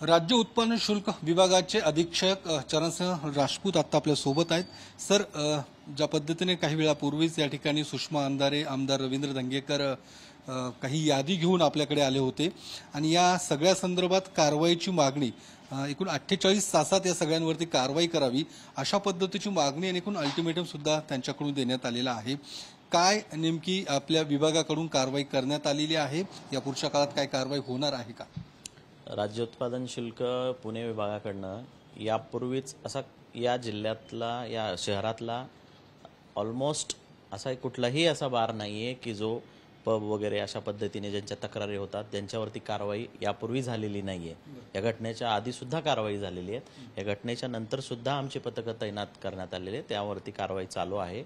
राज्य उत्पन्न शुल्क विभागाचे अधीक्षक चरणसिंह राजपूत आता आपल्या सोबत आहेत। सर, ज्या पद्धतीने काही वेळापूर्वीच या ठिकाणी सुषमा अंधारे, आमदार रवींद्र धंगेकर काही यादी घेऊन आपल्याकडे आले होते आणि या सगळ्या संदर्भात कारवाईची मागणी, एकूण 48 तासात या सगळ्यांवरती कारवाई करावी अशा पद्धतीची मागणी आणि एकूण अल्टिमेटम सुद्धा त्यांच्याकडून देण्यात आलेला आहे। काय नेमकी आपल्या विभागाकडून कारवाई करण्यात आलेली आहे? या पुढच्या काळात काय कारवाई होणार आहे का? राज्य उत्पादन शुल्क पुणे विभागाकडनं यापूर्वीच असा या जिल्ह्यातला, या शहरातला ऑलमोस्ट असा कुठलाही असा बार नाही आहे की जो पब वगैरे अशा पद्धतीने ज्यांच्या तक्रारी होतात त्यांच्यावरती कारवाई यापूर्वी झालेली नाही आहे। या घटनेच्या आधीसुद्धा कारवाई झालेली आहे, या घटनेच्या नंतरसुद्धा आमची पथकं तैनात करण्यात आलेले, त्यावरती कारवाई चालू आहे।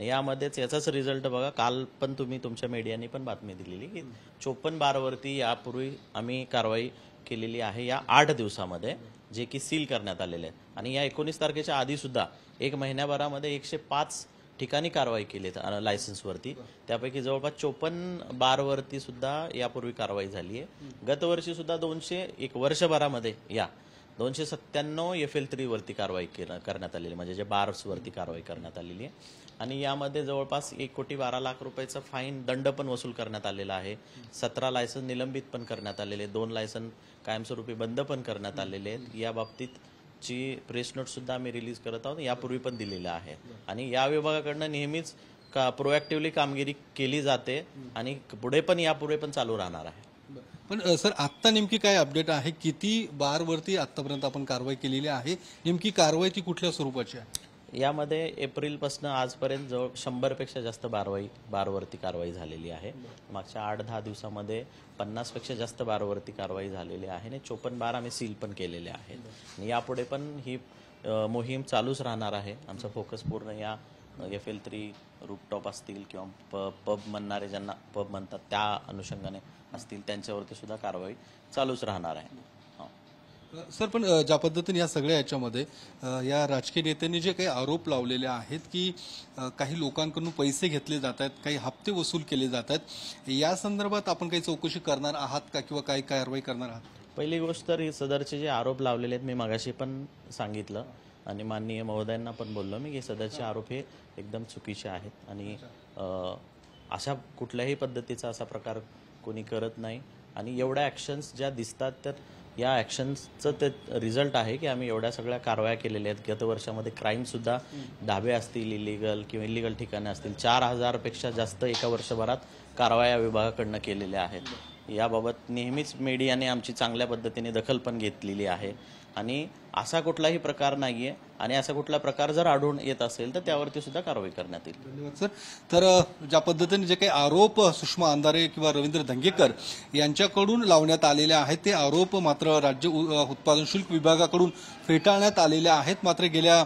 यामध्येच याचाच रिझल्ट बघा, काल पण तुम्ही तुमच्या मीडियाने पण बातमी दिलेली की 54 बारवरती यापूर्वी आम्ही कारवाई केलेली आहे या 8 दिवसामध्ये, जे की सील करण्यात आलेले आहेत। आणि या 19 तारखेच्या आधीसुद्धा एक महिन्याभरामध्ये 105 ठिकाणी कारवाई केली लायसन्सवरती, त्यापैकी जवळपास 54 बारवरती सुद्धा यापूर्वी कारवाई झाली आहे। गतवर्षी सुद्धा 201 वर्षभरामध्ये या 297 FL3 वरती कारवाई करण्यात आलेली, म्हणजे जे बार्सवरती कारवाई करण्यात आलेली आहे। आणि यामध्ये जवळपास 1,12,00,000 रुपयाचा फाईन दंड पण वसूल करण्यात आलेला आहे। 17 लायसन निलंबित पण करण्यात आलेले, 2 लायसन कायमस्वरूपी बंद पण करण्यात आलेले आहेत। या बाबतीत ची प्रेस नोट सुद्धा आम्ही रिलीज करत आहोत, यापूर्वी पण दिलेला आहे। आणि या विभागाकडनं नेहमीच प्रोएक्टिव्हली कामगिरी केली जाते आणि पुढे पण यापुढे पण चालू राहणार आहे। पण सर, आता नेमकी काय अपडेट आहे? किती बारवरती आतापर्यंत आपण कारवाई केलेली आहे? नेमकी कारवाई ती कुठल्या स्वरूपाची आहे? यामध्ये एप्रिलपासून आजपर्यंत जवळ 100पेक्षा जास्त बारवरती कारवाई झालेली आहे। मागच्या 8-10 दिवसामध्ये 50पेक्षा जास्त बारवरती कारवाई झालेली आहे आणि 54 बार आम्ही सील पण केलेले आहेत। यापुढे पण ही मोहीम चालूच राहणार आहे। आमचा फोकस पूर्ण या FL3 रूपटॉप असतील किंवा पब म्हणणारे, ज्यांना पब म्हणतात त्या अनुषंगाने असतील, त्यांच्यावरती सुद्धा कारवाई चालूच राहणार आहे। सर, पण ज्या पद्धतीने या सगळ्या याच्यामध्ये या राजकीय नेत्यांनी जे काही आरोप लावलेले आहेत की काही लोकांकडून पैसे घेतले जात आहेत, काही हप्ते वसूल केले जात आहेत, या संदर्भात आपण काही चौकशी करणार आहात का किंवा काही कारवाई करणार आहात? पहिली गोष्ट तर ही सदरचे जे आरोप लावलेले आहेत, मी मागाशी पण सांगितलं आणि माननीय महोदयांना पण बोललो मी की सदरचे आरोप हे एकदम चुकीचे आहेत आणि अशा कुठल्याही पद्धतीचा असा प्रकार कोणी करत नाही। आणि एवढ्या ॲक्शन्स ज्या दिसतात तर या ॲक्शन्सचं ते रिझल्ट आहे की आम्ही एवढ्या सगळ्या कारवाया केलेल्या आहेत। गत वर्षामध्ये क्राईमसुद्धा, ढाबे असतील इलिगल किंवा इलिगल ठिकाणे असतील, 4000पेक्षा जास्त एका वर्षभरात कारवाया विभागाकडनं केलेल्या आहेत। याबाबत नेहमीच मीडियाने आमची चांगल्या पद्धतीने दखल पण घेतलेली आहे आणि असा कुठलाही प्रकार नाही आहे आणि असा कुठला प्रकार जर आढळून येत असेल तर त्यावरती सुद्धा कारवाई करण्यात येईल। धन्यवाद सर। तर ज्या पद्धतीने जे काही आरोप सुषमा अंधारे किंवा रवींद्र धंगेकर यांच्याकडून लावण्यात आलेले आहेत, ते आरोप मात्र राज्य उत्पादन शुल्क विभागाकडून फेटाळण्यात आलेले आहेत। मात्र गेल्या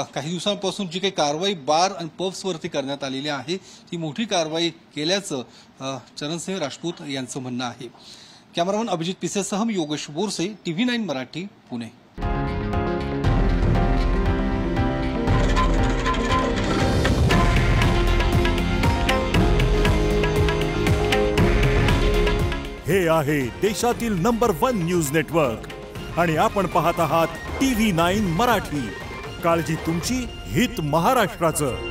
काही दिवसांपासून जी काही कारवाई बार आणि पब्सवरती करण्यात आलेली आहे, ती मोठी कारवाई केल्याचं चरणसिंह राजपूत यांचं म्हणणं आहे। कॅमेरामन अभिजित पिसेसह मी योगेश बोरसे, TV9 मराठी, पुणे। हे आहे देशातील नंबर 1 न्यूज नेटवर्क आणि आपण पाहत आहात TV9 मराठी। काळजी तुमची, हित महाराष्ट्राचं।